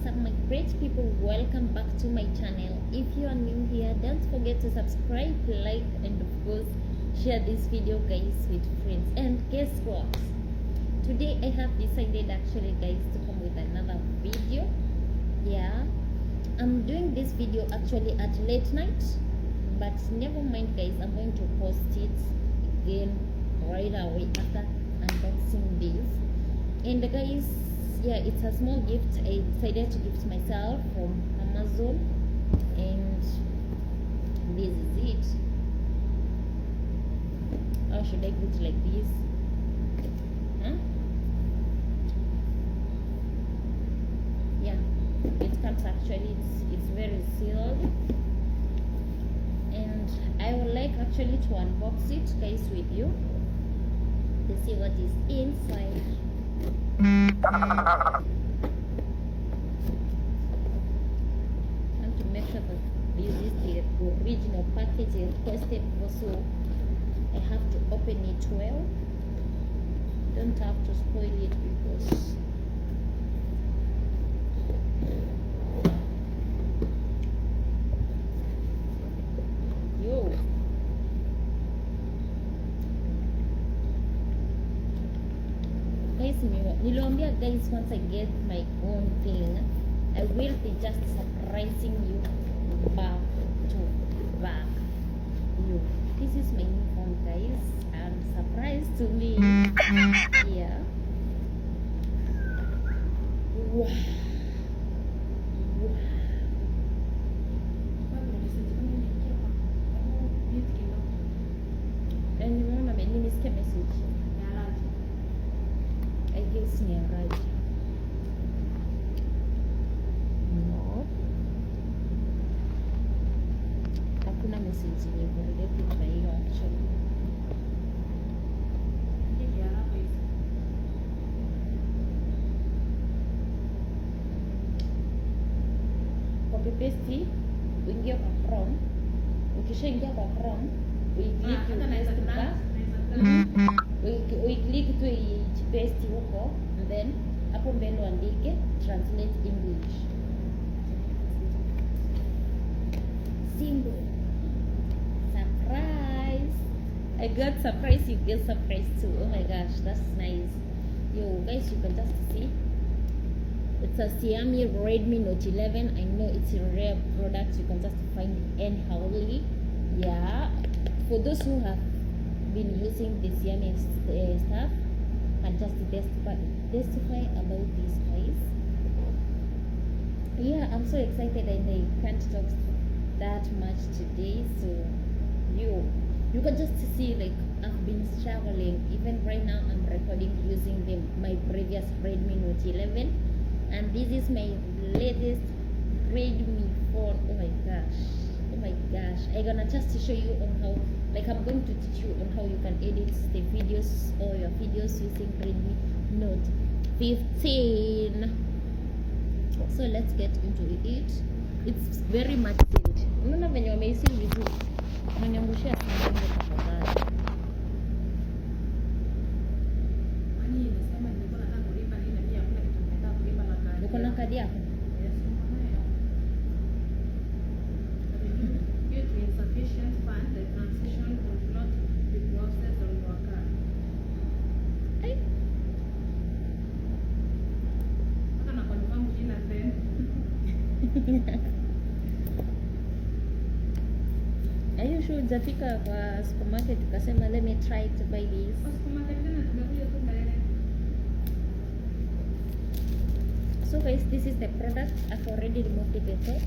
What's up, my great people? Welcome back to my channel. If you are new here, don't forget to subscribe, like, and of course share this video, guys, with friends. And guess what, today I have decided actually, guys, to come with another video. Yeah, I'm doing this video actually at late night, but never mind, guys, I'm going to post it again right away after unboxing this. And guys, yeah, it's a small gift I decided to gift myself from Amazon, and this is it. How should I put it like this? Huh? Yeah, it comes actually, it's very sealed, and I would like actually to unbox it, guys, with you to see what is inside. And to make sure that this is the original package I requested for, so I have to open it well. Don't have to spoil it because niliwambia guys, once I get my own thing, I will be just surprising you back to back. You, this is my new phone, guys, and surprise to me. Yeah. Wow. And you want to nisikie message? I guess ni right. No. Hakuna message nilipita hiyo actually. Copy paste, uingie kwa Chrome. Ukishaingia kwa Chrome, uiclick uiclick tu paste huko, and then hapo mbele uandike translate English. Simple. Surprise! I got surprise, you get surprise too. Oh my gosh, that's nice. Yo guys, you can just see it's a Xiaomi Redmi Note 11. I know it's a rare product, you can just find it anyhow. Yeah, for those who have been using the Xiaomi stuff, and just testify about this, guys. Yeah, I'm so excited and I can't talk that much today, so you can just see, like, I've been struggling. Even right now I'm recording using my previous Redmi Note 11, and this is my latest Redmi phone. Oh my gosh, I'm gonna just show you on how, like, I'm going to teach you on how you can edit the videos or your videos using Redmi Note 15. So let's get into it. It's very much sealed. Unaona venye wameisi vizuri. Unaniangushia sana tafadhali. Uko na kadi yako? Are you sure hujafika kwa supermarket ukasema let me try to buy this? So guys, this is the product. I've already removed the top,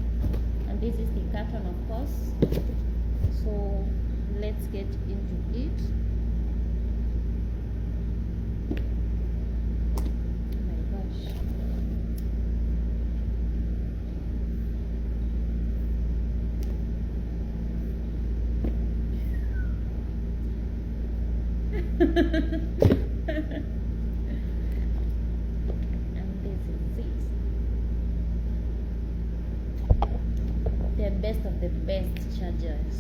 and this is the carton, of course. So let's get into it. Oh my gosh. And this is it. The best of the best chargers.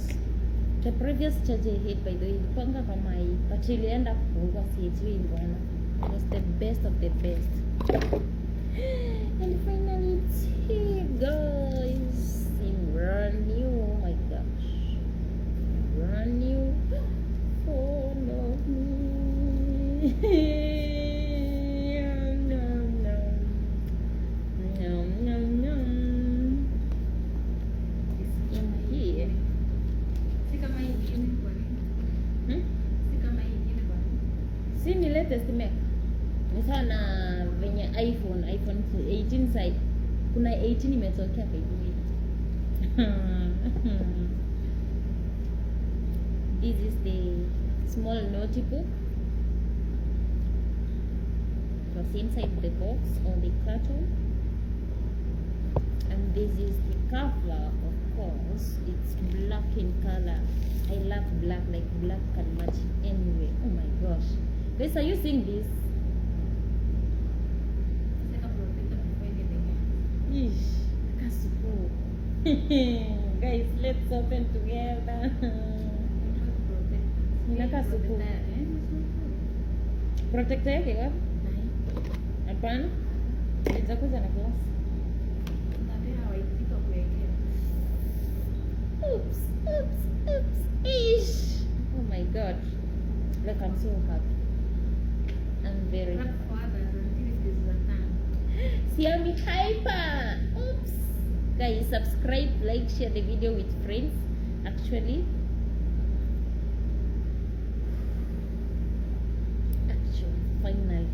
The previous charger I hit, by the way, ilipanga kama hii, but ilienda kupungua, sijui mbona. It was the best of the best. And finally it's here, guys. In brand new. Oh my gosh. Brand new phone of me. No, no. No, no, no. It's in here. Si ni latest Mac. Ni sana venye iPhone 18 side. Kuna 18 imetokea by the way. This is the small notebook. It was inside the box or the carton. And this is the cover, of course. It's black in color. I love black, like black can match anyway. Oh my gosh. Guys, are you seeing this? Ish, kasupo. Guys, let's open together. Inakasupo. Protector yake wapi? Hapana. Itakuza na glass. Oops. Ish. Oh my god. Look, I'm so happy. I'm very happy. Xiaomi hyper. Oops. Guys, subscribe, like, share the video with friends. Actually, finally.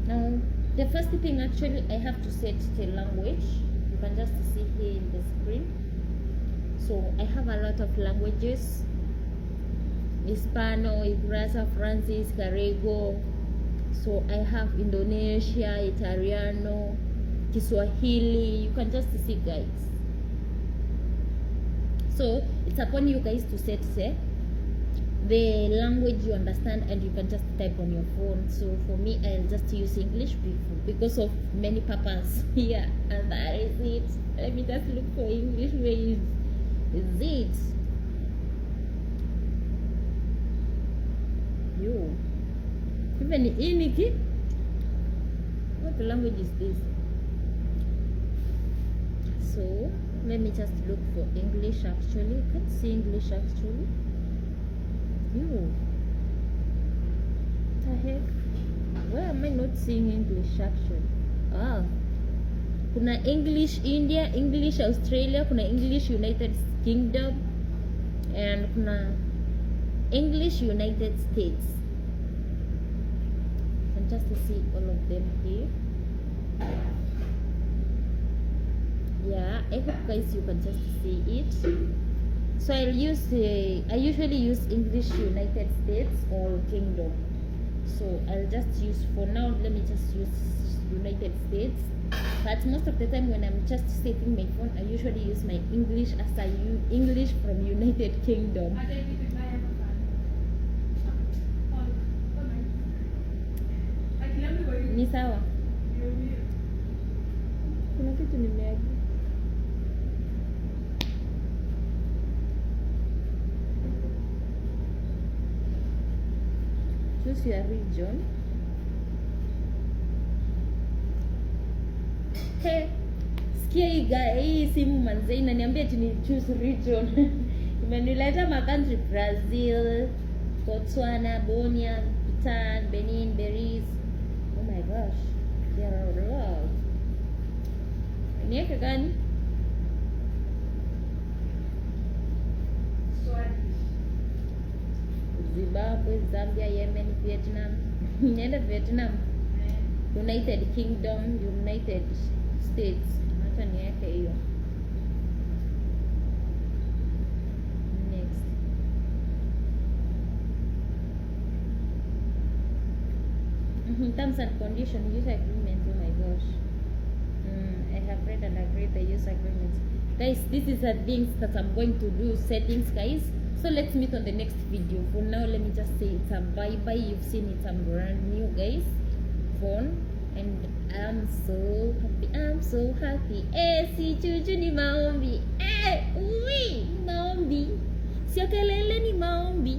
Now, the first thing actually I have to set the language. You can just see here in the screen. So I have a lot of languages: Hispano, Ibrasa, Francis, Carrego. So I have Indonesia, Italiano, Kiswahili. You can just see, guys. So it's upon you guys to set the language you understand, and you can just type on your phone. So for me, I'll just use English because of many purposes here. And that is it. Let me just look for English. Where is it? Yo. Even in it. What language is this? So let me just look for English actually. I can't see English actually. Yo. What the heck? Why am I not seeing English actually? Ah. Kuna English India, English Australia, kuna English United Kingdom, and kuna English United States. And just to see all of them here. Yeah, I hope guys you can just see it. So I usually use English United States or Kingdom. So I'll just use, for now, let me just use United States. But most of the time when I'm just setting my phone, I usually use my English as I use English from United Kingdom. Ni sawa? Kuna kitu nimeagi. Choose your region. Hey, sikia hii simu manze inaniambia ati ni choose region. Imenileta country: Brazil, Botswana, Bonia, Bhutan, Benin, Belize. Oh my gosh, there are a lot. Niweke gani? Zimbabwe, Zambia, Yemen, Vietnam. Nienda Vietnam. United Kingdom, United States. Acha niweke hiyo. Next. Terms and conditions, use agreements. Oh my gosh. I have read and agreed the use agreements. Guys, this is the things that I'm going to do, settings, guys. So let's meet on the next video. For now, let me just say it's a bye-bye. You've seen it's a brand new, guys, phone. And I'm so happy. Si chuchu ni maombi. Ui, maombi. Sio kelele ni maombi.